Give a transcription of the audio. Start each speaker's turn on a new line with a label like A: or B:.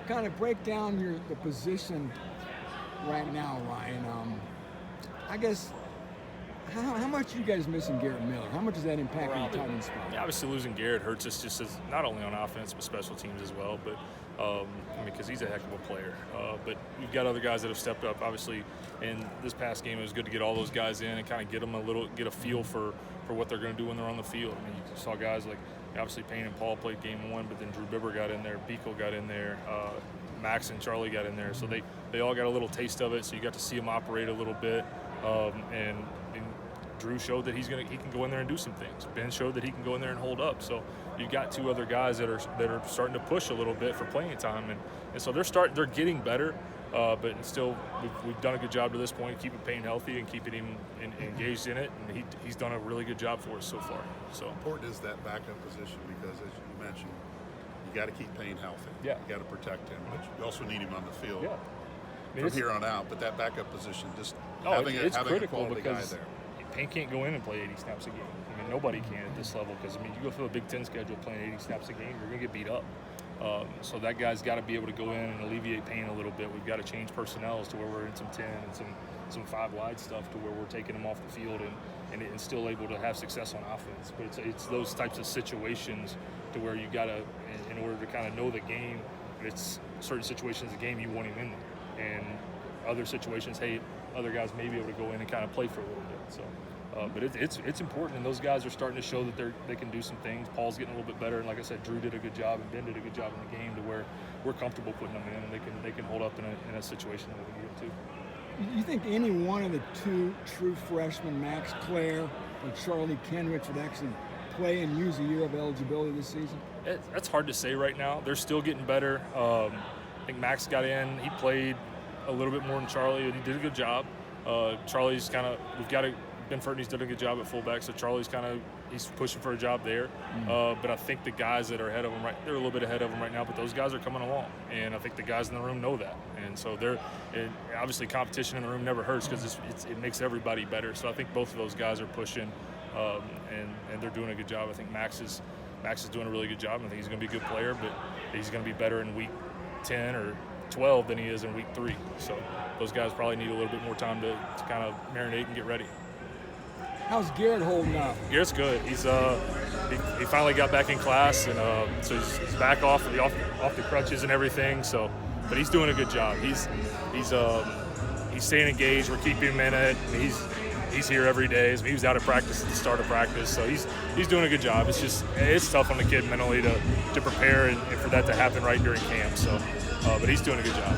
A: kind of break down the position right now, Ryan. I guess how much are you guys missing Garrett Miller? How much does that impact your tight end spot?
B: Yeah, obviously losing Garrett hurts us just as not only on offense but special teams as well. But because he's a heck of a player. But you've got other guys that have stepped up. Obviously, in this past game, it was good to get all those guys in and kind of get a feel for what they're going to do when they're on the field. I mean, you saw guys like obviously Payne and Paul played game one, but then Drew Bibber got in there, Beekle got in there, Max and Charlie got in there. So they all got a little taste of it. So you got to see them operate a little bit, and Drew showed that he can go in there and do some things. Ben showed that he can go in there and hold up. So you've got two other guys that are starting to push a little bit for playing time, and so they're getting better. But still, we've done a good job to this point, keeping Payne healthy and keeping him engaged in it, and he's done a really good job for us so far. So
C: important is that backup position because, as you mentioned, you got to keep Payne healthy.
B: Yeah.
C: You got to protect him, but you also need him on the field
B: Yeah.
C: from here on out. But that backup position, just
B: having
C: a
B: critical
C: quality guy
B: because
C: there.
B: Payne can't go in and play 80 snaps a game. I mean, nobody can at this level because, you go through a Big Ten schedule playing 80 snaps a game, you're going to get beat up. So that guy's got to be able to go in and alleviate Payne a little bit. We've got to change personnel to where we're in some 10 and some 5-wide stuff to where we're taking them off the field and still able to have success on offense. But it's those types of situations to where you got to, in order to kind of know the game, it's certain situations of the game you want him in there. And other situations, hey, other guys may be able to go in and kind of play for a little bit. So, but it's important, and those guys are starting to show that they can do some things. Paul's getting a little bit better, and like I said, Drew did a good job, and Ben did a good job in the game to where we're comfortable putting them in, and they can hold up in a situation that we need them to.
A: You think any one of the two true freshmen, Max Clare or Charlie Kenrich, would actually play and use a year of eligibility this season?
B: That's hard to say right now. They're still getting better. I think Max got in. He played a little bit more than Charlie, and he did a good job. Charlie's kind of Ben Furtney's done a good job at fullback, so Charlie's he's pushing for a job there. But I think the guys that are ahead of him, they're a little bit ahead of him right now, but those guys are coming along, and I think the guys in the room know that. And so obviously competition in the room never hurts because it makes everybody better. So I think both of those guys are pushing, and they're doing a good job. I think Max is doing a really good job. I think he's going to be a good player, but he's going to be better in week 10 or 12 than he is in week 3. So those guys probably need a little bit more time to kind of marinate and get ready.
A: How's Garrett holding up?
B: Garrett's good. He's he finally got back in class, and so he's back off the crutches and everything. So, but he's doing a good job. He's staying engaged. We're keeping him in it. He's here every day. He was out of practice at the start of practice, so he's doing a good job. It's tough on the kid mentally to prepare and for that to happen right during camp. So, but he's doing a good job.